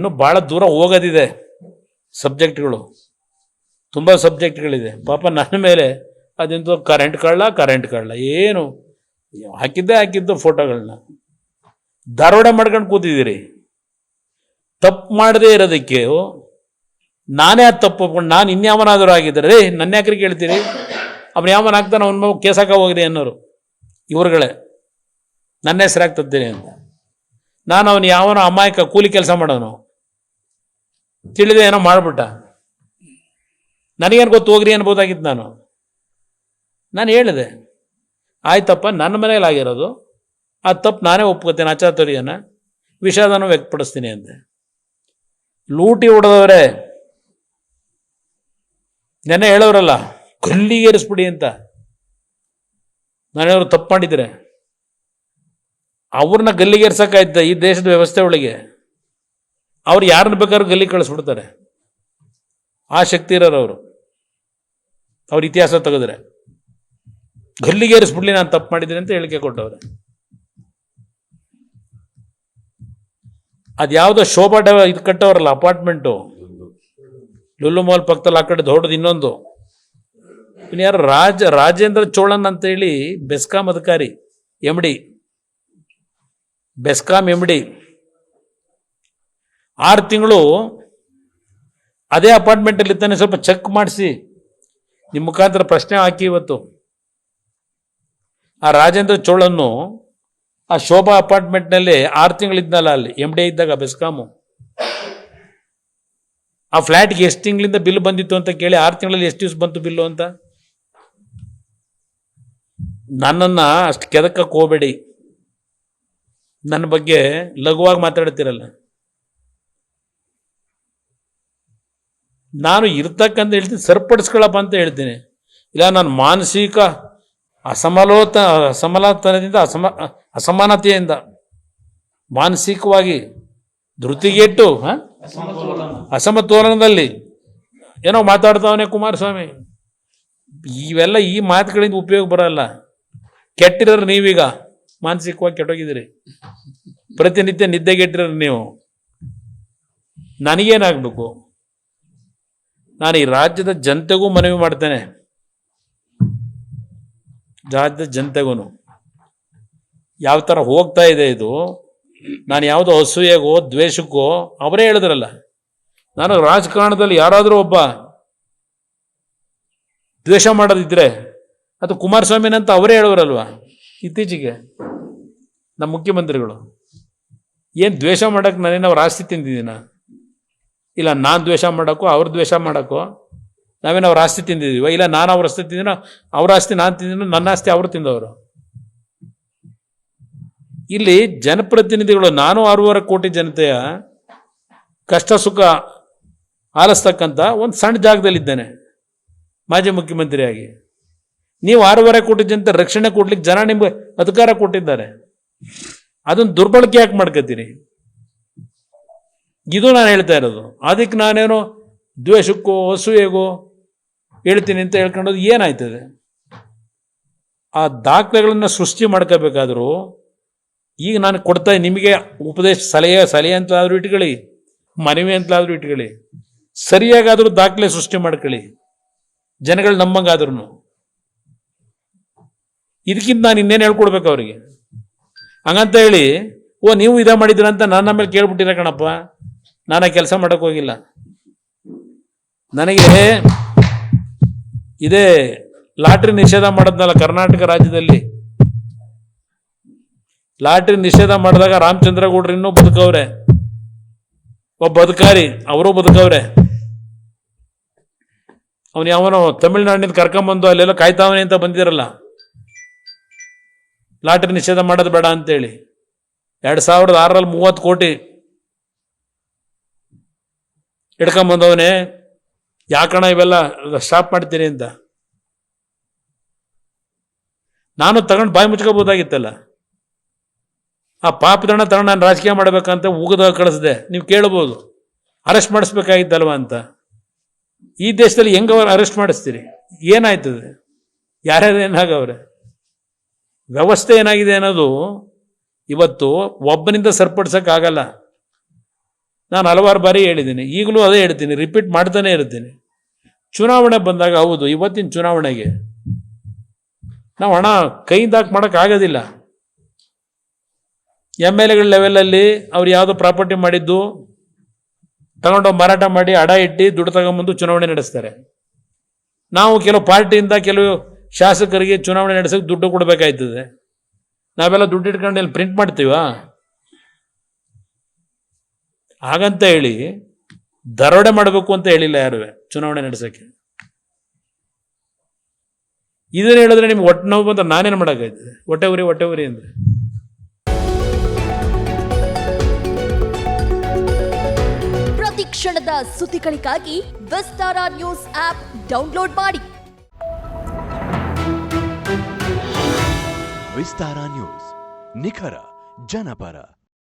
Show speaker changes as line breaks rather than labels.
ಇನ್ನೂ ಭಾಳ ದೂರ ಹೋಗೋದಿದೆ. ಸಬ್ಜೆಕ್ಟ್ಗಳು ತುಂಬ ಸಬ್ಜೆಕ್ಟ್ಗಳಿದೆ. ಪಾಪ ನನ್ನ ಮೇಲೆ ಅದಿಂತ ಕರೆಂಟ್ ಕಳ್ಳ ಏನು ಹಾಕಿದ್ದು ಫೋಟೋಗಳನ್ನ ಧಾರವಾಡ ಮಾಡ್ಕೊಂಡು ಕೂತಿದ್ದೀರಿ. ತಪ್ಪು ಮಾಡದೇ ಇರೋದಕ್ಕೆ ನಾನೇ ಅದು ತಪ್ಪು ಒಪ್ಕೊಂಡು ನಾನು ಇನ್ಯಾವನಾದರೂ ಆಗಿದ್ದಾರೆ ರೀ ನನ್ನ ಯಾಕ್ರಿ ಕೇಳ್ತೀರಿ? ಅವನು ಯಾವನ ಆಗ್ತಾನೆ ಅವನ ಕೇಸಾಕ ಹೋಗಿದೆ ಅನ್ನೋರು ಇವ್ರುಗಳೇ ನನ್ನ ಹೆಸರಾಗ್ತದ್ದೇನೆ ಅಂತ. ನಾನು ಅವನು ಯಾವನೋ ಅಮಾಯಕ ಕೂಲಿ ಕೆಲಸ ಮಾಡೋನು ತಿಳಿದೆ ಏನೋ ಮಾಡ್ಬಿಟ್ಟ, ನನಗೇನು ಗೊತ್ತು ಹೋಗ್ರಿ ಅನ್ಬೋದಾಗಿತ್ತು. ನಾನು ಹೇಳಿದೆ ಆಯ್ತಪ್ಪ ನನ್ನ ಮನೇಲಿ ಆಗಿರೋದು ಆ ತಪ್ಪು ನಾನೇ ಒಪ್ಕೋತೇನೆ, ಅಚಾತುರ್ಯನ ವಿಷಾದನೂ ವ್ಯಕ್ತಪಡಿಸ್ತೀನಿ ಅಂತೆ. ಲೂಟಿ ಹೊಡೆದವ್ರೆ ನೆನೆ ಹೇಳೋರಲ್ಲ ಗಲ್ಲಿಗೇರಿಸ್ಬಿಡಿ ಅಂತ. ನಾನೇನಾದ್ರು ತಪ್ಪು ಮಾಡಿದ್ರೆ ಅವ್ರನ್ನ ಗಲ್ಲಿಗೇರ್ಸಕ್ಕಾಯ್ತ ಈ ದೇಶದ ವ್ಯವಸ್ಥೆ ಒಳಗೆ? ಅವ್ರು ಯಾರನ್ನ ಬೇಕಾದ್ರೂ ಗಲ್ಲಿ ಕಳಿಸ್ಬಿಡ್ತಾರೆ. ಆ ಶಕ್ತಿ ಇರೋರು ಅವರು. ಅವ್ರ ಇತಿಹಾಸ ತೆಗೆದ್ರೆ ಗಲ್ಲಿಗೇರಿಸ್ಬಿಡ್ಲಿ ನಾನು ತಪ್ಪು ಮಾಡಿದ್ದೀನಿ ಅಂತ ಹೇಳಿಕೆ ಕೊಟ್ಟವ್ರೆ. ಅದ್ಯಾವುದೋ ಶೋಭಾ ಇದು ಕಟ್ಟವ್ರಲ್ಲ ಅಪಾರ್ಟ್ಮೆಂಟು ಲುಲ್ಲು ಮಾಲ್ ಪಕ್ಕದಲ್ಲಿ, ಆ ಕಡೆ ದೊಡ್ಡದು ಇನ್ನೊಂದು. ಇನ್ನು ಯಾರು ರಾಜೇಂದ್ರ ಚೋಳನ್ ಅಂತೇಳಿ ಬೆಸ್ಕಾಂ ಅಧಿಕಾರಿ MD, ಬೆಸ್ಕಾಂ MD 6 ತಿಂಗಳು ಅದೇ ಅಪಾರ್ಟ್ಮೆಂಟಲ್ಲಿ ಇರ್ತಾನೆ. ಸ್ವಲ್ಪ ಚೆಕ್ ಮಾಡಿಸಿ ನಿಮ್ಮ ಮುಖಾಂತರ ಪ್ರಶ್ನೆ ಹಾಕಿ. ಇವತ್ತು ಆ ರಾಜೇಂದ್ರ ಚೋಳನ್ನು ಆ ಶೋಭಾ ಅಪಾರ್ಟ್ಮೆಂಟ್ನಲ್ಲಿ 6 ತಿಂಗಳಿದ್ನಲ್ಲ, ಅಲ್ಲಿ MD ಇದ್ದಾಗ ಬೆಸ್ಕಾಮು. ಆ ಫ್ಲ್ಯಾಟ್ಗೆ ಎಷ್ಟು ತಿಂಗಳಿಂದ ಬಿಲ್ ಬಂದಿತ್ತು ಅಂತ ಕೇಳಿ 6 ತಿಂಗಳಲ್ಲಿ ಎಷ್ಟು ದಿವಸ ಬಂತು ಬಿಲ್ಲು ಅಂತ. ನನ್ನನ್ನು ಅಷ್ಟು ಕೆದಕಕ್ಕೆ ಹೋಗಬೇಡಿ, ನನ್ನ ಬಗ್ಗೆ ಲಘುವಾಗಿ ಮಾತಾಡ್ತಿರಲ್ಲ. ನಾನು ಇರ್ತಕ್ಕಂತ ಹೇಳ್ತೀನಿ, ಸರಿಪಡಿಸ್ಕೊಳ್ಳಪ್ಪ ಅಂತ ಹೇಳ್ತೀನಿ. ಇಲ್ಲ ನಾನು ಮಾನಸಿಕ ಅಸಮಾನತೆಯಿಂದ ಅಸಮಾನತೆಯಿಂದ ಮಾನಸಿಕವಾಗಿ ಧೃತಿಗೆಟ್ಟು ಅಸಮತೋಲನದಲ್ಲಿ ಏನೋ ಮಾತಾಡ್ತಾವನೆ ಕುಮಾರಸ್ವಾಮಿ. ಇವೆಲ್ಲ ಈ ಮಾತುಗಳಿಂದ ಉಪಯೋಗ ಬರಲ್ಲ. ಕೆಟ್ಟಿರೋರು ನೀವೀಗ ಮಾನಸಿಕವಾಗಿ ಕೆಟ್ಟೋಗಿದ್ದೀರಿ. ಪ್ರತಿನಿತ್ಯ ನಿದ್ದೆಗೆಟ್ಟಿರೋರು ನೀವು. ನನಗೇನಾಗಬೇಕು? ನಾನು ಈ ರಾಜ್ಯದ ಜನತೆಗೂ ಮನವಿ ಮಾಡ್ತೇನೆ, ರಾಜ್ಯದ ಜನತೆಗೂ ಯಾವ ಥರ ಹೋಗ್ತಾ ಇದೆ ಇದು. ನಾನು ಯಾವುದೋ ಅಸೂಯೆಗೋ ದ್ವೇಷಕ್ಕೋ, ಅವರೇ ಹೇಳಿದ್ರಲ್ಲ, ನಾನು ರಾಜಕಾರಣದಲ್ಲಿ ಯಾರಾದರೂ ಒಬ್ಬ ದ್ವೇಷ ಮಾಡೋದಿದ್ರೆ ಅದು ಕುಮಾರಸ್ವಾಮಿನಂತ ಅವರೇ ಹೇಳೋರಲ್ವ. ಇತ್ತೀಚೆಗೆ ನಮ್ಮ ಮುಖ್ಯಮಂತ್ರಿಗಳು ಏನು ದ್ವೇಷ ಮಾಡೋಕ್ಕೆ ನಾನೇನು ಅವ್ರ ಆಸ್ತಿ ತಿಂದಿದ್ದೀನ? ಇಲ್ಲ ನಾನು ದ್ವೇಷ ಮಾಡೋಕ್ಕೋ ಅವ್ರ ದ್ವೇಷ ಮಾಡೋಕ್ಕೋ ನಾವೇನು ಅವ್ರ ಆಸ್ತಿ ತಿಂದಿದ್ದೀವ? ಇಲ್ಲ ನಾನು ಅವ್ರ ಆಸ್ತಿ ತಿಂದಿನ, ಅವ್ರ ಆಸ್ತಿ ನಾನು ತಿಂದಿನ, ನನ್ನ ಆಸ್ತಿ ಅವರು ತಿಂದವರು. ಇಲ್ಲಿ ಜನಪ್ರತಿನಿಧಿಗಳು, ನಾನು 6.5 ಕೋಟಿ ಜನತೆಯ ಕಷ್ಟ ಸುಖ ಆಲಿಸ್ತಕ್ಕಂಥ ಒಂದು ಸಣ್ಣ ಜಾಗದಲ್ಲಿದ್ದೇನೆ ಮಾಜಿ ಮುಖ್ಯಮಂತ್ರಿಯಾಗಿ. ನೀವು 6.5 ಕೋಟಿ ಜನತೆ ರಕ್ಷಣೆ ಕೊಡ್ಲಿಕ್ಕೆ ಜನ ನಿಮ್ಗೆ ಅಧಿಕಾರ ಕೊಟ್ಟಿದ್ದಾರೆ. ಅದನ್ನು ದುರ್ಬಳಕೆ ಯಾಕೆ ಮಾಡ್ಕೋತೀರಿ? ಇದು ನಾನು ಹೇಳ್ತಾ ಇರೋದು. ಅದಕ್ಕೆ ನಾನೇನೋ ದ್ವೇಷಕ್ಕೋ ಅಸೂಯೆಗೋ ಹೇಳ್ತೀನಿ ಅಂತ ಹೇಳ್ಕೊಂಡೋದು ಏನಾಯ್ತದೆ? ಆ ದಾಖಲೆಗಳನ್ನು ಸೃಷ್ಟಿ ಮಾಡ್ಕೋಬೇಕಾದ್ರೂ ಈಗ ನಾನು ಕೊಡ್ತಾ ನಿಮಗೆ ಉಪದೇಶ ಸಲಹೆ ಅಂತಲಾದರೂ ಇಟ್ಕೊಳ್ಳಿ, ಮನವಿ ಅಂತಲಾದರೂ ಇಟ್ಕೊಳ್ಳಿ, ಸರಿಯಾಗಾದರೂ ದಾಖಲೆ ಸೃಷ್ಟಿ ಮಾಡ್ಕೊಳ್ಳಿ, ಜನಗಳು ನಮ್ಮಂಗಾದ್ರೂ. ಇದಕ್ಕಿಂತ ನಾನು ಇನ್ನೇನು ಹೇಳ್ಕೊಡ್ಬೇಕು ಅವರಿಗೆ? ಹಂಗಂತ ಹೇಳಿ ನೀವು ಇದೇ ಮಾಡಿದ್ದೀರ ಅಂತ ನನ್ನ ಮೇಲೆ ಕೇಳ್ಬಿಟ್ಟಿರ ಕಣಪ್ಪ. ನಾನು ಕೆಲಸ ಮಾಡೋಕ್ಕೆ ಹೋಗಿಲ್ಲ. ನನಗೆ ಇದೇ ಲಾಟ್ರಿ ನಿಷೇಧ ಮಾಡೋದ್ನಲ್ಲ ಕರ್ನಾಟಕ ರಾಜ್ಯದಲ್ಲಿ, ಲಾಟ್ರಿ ನಿಷೇಧ ಮಾಡಿದಾಗ ರಾಮಚಂದ್ರ ಗೌಡ್ರು ಇನ್ನೂ ಬದುಕವ್ರೆ, ಒಬ್ಬ ಅಧಿಕಾರಿ ಅವರು ಬದುಕವ್ರೆ. ಅವನು ಯಾವನೋ ತಮಿಳ್ನಾಡಿನಿಂದ ಕರ್ಕೊಂಬಂದು ಅಲ್ಲೆಲ್ಲ ಕಾಯ್ತಾವನೆ ಅಂತ ಬಂದಿರಲ್ಲ, ಲಾಟ್ರಿ ನಿಷೇಧ ಮಾಡೋದು ಬೇಡ ಅಂತೇಳಿ. 2006ರಲ್ಲಿ 30 ಕೋಟಿ ಹಿಡ್ಕೊಂಬಂದವನೇ, ಯಾಕಣ ಇವೆಲ್ಲ ಸ್ಟಾಪ್ ಮಾಡ್ತೀನಿ ಅಂತ. ನಾನು ತಗೊಂಡು ಬಾಯಿ ಮುಚ್ಕೋಬೋದಾಗಿತ್ತಲ್ಲ. ಆ ಪಾಪದಣ್ಣ ತಗೊಂಡು ನಾನು ರಾಜಕೀಯ ಮಾಡಬೇಕಂತ ಉಗಿದ ಕಳಿಸ್ದೆ. ನೀವು ಕೇಳ್ಬೋದು, ಅರೆಸ್ಟ್ ಮಾಡಿಸ್ಬೇಕಾಗಿತ್ತಲ್ವ ಅಂತ. ಈ ದೇಶದಲ್ಲಿ ಹೆಂಗ ಅರೆಸ್ಟ್ ಮಾಡಿಸ್ತೀರಿ? ಏನಾಯ್ತದೆ? ಯಾರ್ಯಾರು ಏನಾಗವ್ರೆ? ವ್ಯವಸ್ಥೆ ಏನಾಗಿದೆ ಅನ್ನೋದು ಇವತ್ತು ಒಬ್ಬನಿಂದ ಸರಿಪಡಿಸೋಕ್ಕಾಗಲ್ಲ. ನಾನು ಹಲವಾರು ಬಾರಿ ಹೇಳಿದ್ದೀನಿ, ಈಗಲೂ ಅದೇ ಹೇಳ್ತೀನಿ, ರಿಪೀಟ್ ಮಾಡ್ತಾನೆ ಇರ್ತೀನಿ. ಚುನಾವಣೆ ಬಂದಾಗ ಹೌದು, ಇವತ್ತಿನ ಚುನಾವಣೆಗೆ ನಾವು ಹಣ ಕೈದಾಕ್ ಮಾಡೋಕ್ಕಾಗೋದಿಲ್ಲ. MLAಗಳ ಲೆವೆಲಲ್ಲಿ ಅವ್ರು ಯಾವುದೋ ಪ್ರಾಪರ್ಟಿ ಮಾಡಿದ್ದು ತಗೊಂಡೋಗಿ ಮಾರಾಟ ಮಾಡಿ ಅಡ ಇಟ್ಟು ದುಡ್ಡು ತಗೊಂಬಂದು ಚುನಾವಣೆ ನಡೆಸ್ತಾರೆ. ನಾವು ಕೆಲವು ಪಾರ್ಟಿಯಿಂದ ಕೆಲವು ಶಾಸಕರಿಗೆ ಚುನಾವಣೆ ನಡೆಸೋಕೆ ದುಡ್ಡು ಕೊಡಬೇಕಾಯ್ತದೆ. ನಾವೆಲ್ಲ ದುಡ್ಡು ಇಟ್ಕೊಂಡು ಇಲ್ಲಿ ಪ್ರಿಂಟ್ ಮಾಡ್ತೀವಾ? ಹಾಗಂತ ಹೇಳಿ ದರೋಡೆ ಮಾಡಬೇಕು ಅಂತ ಹೇಳಿಲ್ಲ ಯಾರು ಚುನಾವಣೆ ನಡೆಸೋಕ್ಕೆ. ಇದನ್ನು ಹೇಳಿದ್ರೆ ನಿಮ್ಗೆ ಹೊಟ್ಟೆ ನೋವು ಬಂತ ನಾನೇನು ಮಾಡೋಕ್ಕಾಯ್ತದೆ? ಹೊಟ್ಟೆ ಉರಿ ಅಂದರೆ
ಪ್ರತಿ ಕ್ಷಣದ ಸುದ್ದಿಗಳಿಗಾಗಿ ವಿಸ್ತಾರ ನ್ಯೂಸ್ ಆಪ್ ಡೌನ್ಲೋಡ್ ಮಾಡಿ.
ವಿಸ್ತಾರ ನ್ಯೂಸ್, ನಿಖರ ಜನಪರ.